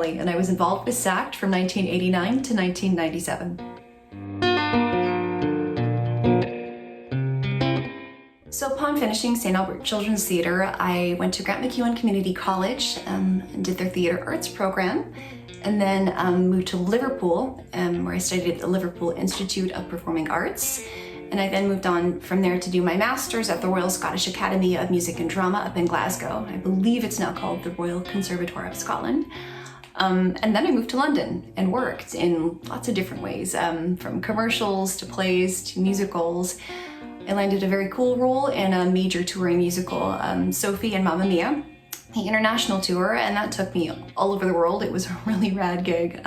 family, and I was involved with SACT from 1989 to 1997. So upon finishing St. Albert Children's Theatre, I went to Grant MacEwan Community College and did their theatre arts program, and then moved to Liverpool, where I studied at the Liverpool Institute of Performing Arts. And I then moved on from there to do my master's at the Royal Scottish Academy of Music and Drama up in Glasgow. I believe it's now called the Royal Conservatoire of Scotland. And then I moved to London and worked in lots of different ways, from commercials to plays to musicals. I landed a very cool role in a major touring musical, Sophie and Mamma Mia, the international tour, and that took me all over the world. It was a really rad gig,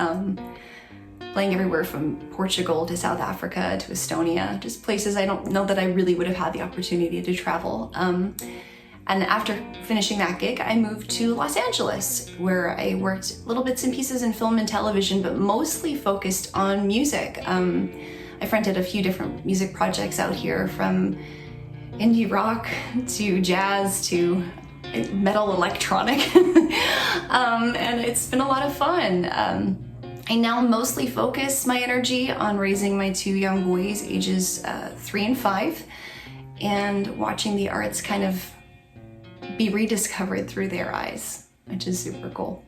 playing everywhere from Portugal to South Africa to Estonia, just places I don't know that I really would have had the opportunity to travel. And after finishing that gig, I moved to Los Angeles, where I worked little bits and pieces in film and television, but mostly focused on music. I fronted a few different music projects out here, from indie rock to jazz to metal electronic, and it's been a lot of fun. I now mostly focus my energy on raising my two young boys, ages 3 and 5, and watching the arts kind of be rediscovered through their eyes, which is super cool.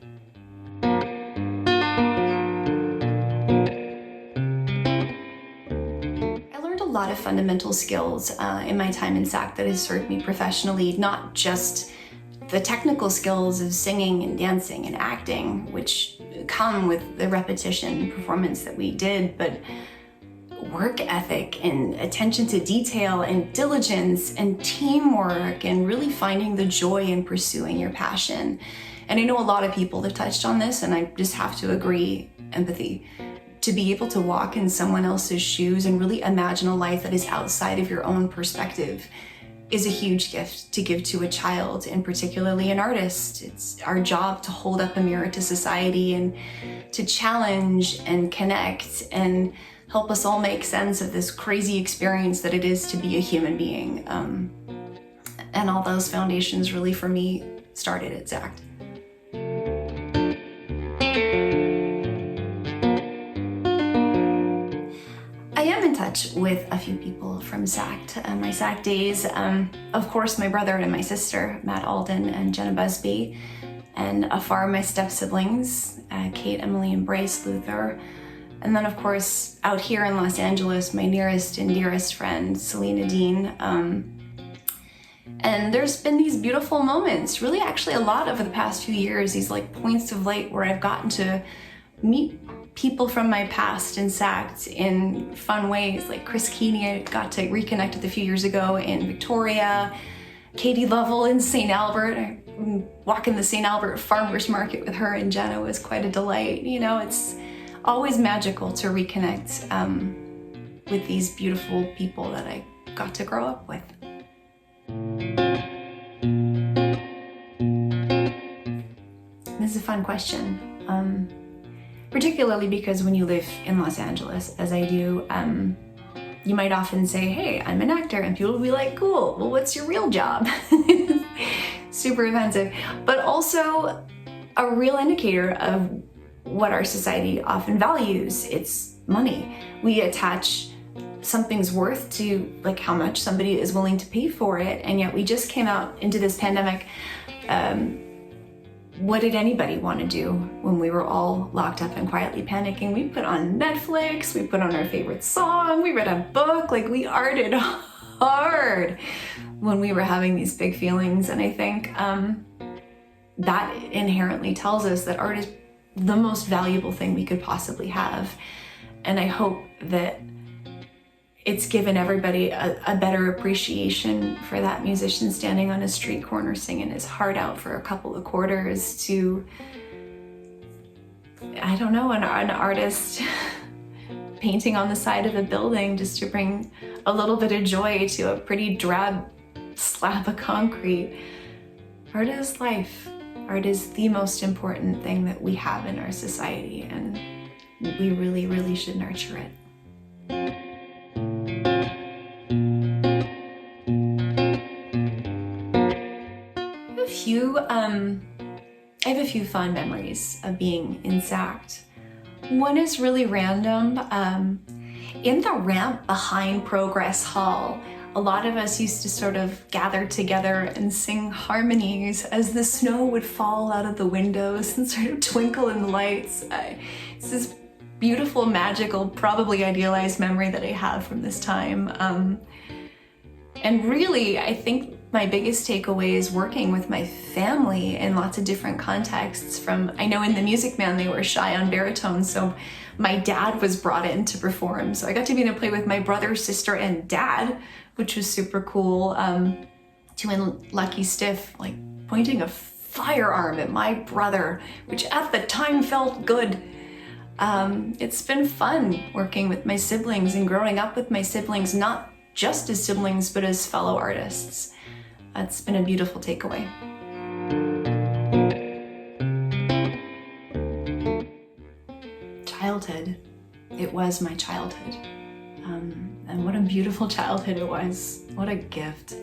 A lot of fundamental skills in my time in SACT that has served me professionally, not just the technical skills of singing and dancing and acting, which come with the repetition performance that we did, but work ethic and attention to detail and diligence and teamwork and really finding the joy in pursuing your passion. And I know a lot of people have touched on this, and I just have to agree, empathy. To be able to walk in someone else's shoes and really imagine a life that is outside of your own perspective is a huge gift to give to a child, and particularly an artist. It's our job to hold up a mirror to society and to challenge and connect and help us all make sense of this crazy experience that it is to be a human being. And all those foundations really, for me, started at SACT. With a few people from SACT, my SACT days, of course my brother and my sister, Matt Alden and Jenna Busby, and afar my step-siblings, Kate, Emily, and Bryce Luther, and then of course out here in Los Angeles, my nearest and dearest friend, Selena Dean. And there's been these beautiful moments, really actually a lot over the past few years, these like points of light where I've gotten to meet people from my past in SACT in fun ways. Like Chris Keeney, I got to reconnect with a few years ago in Victoria. Katie Lovell in St. Albert. Walking the St. Albert Farmers Market with her and Jenna was quite a delight. You know, it's always magical to reconnect with these beautiful people that I got to grow up with. This is a fun question. Particularly because when you live in Los Angeles, as I do, you might often say, hey, I'm an actor, and people will be like, cool, well, what's your real job? Super offensive, but also a real indicator of what our society often values. It's money. We attach something's worth to like how much somebody is willing to pay for it, and yet we just came out into this pandemic. What did anybody want to do when we were all locked up and quietly panicking? We put on Netflix, we put on our favorite song, we read a book, like we arted hard when we were having these big feelings. And I think that inherently tells us that art is the most valuable thing we could possibly have. And I hope that it's given everybody a better appreciation for that musician standing on a street corner singing his heart out for a couple of quarters to, I don't know, an artist painting on the side of a building just to bring a little bit of joy to a pretty drab slab of concrete. Art is life. Art is the most important thing that we have in our society, and we really, really should nurture it. I have a few fond memories of being in SACT. One is really random. In the ramp behind Progress Hall, a lot of us used to sort of gather together and sing harmonies as the snow would fall out of the windows and sort of twinkle in the lights. It's this beautiful, magical, probably idealized memory that I have from this time. And really, I think my biggest takeaway is working with my family in lots of different contexts. I know in the Music Man they were shy on baritone, so my dad was brought in to perform. So I got to be in a play with my brother, sister, and dad, which was super cool. Doing Lucky Stiff, like pointing a firearm at my brother, which at the time felt good. It's been fun working with my siblings and growing up with my siblings, not just as siblings, but as fellow artists. It's been a beautiful takeaway. Childhood. It was my childhood. And what a beautiful childhood it was. What a gift.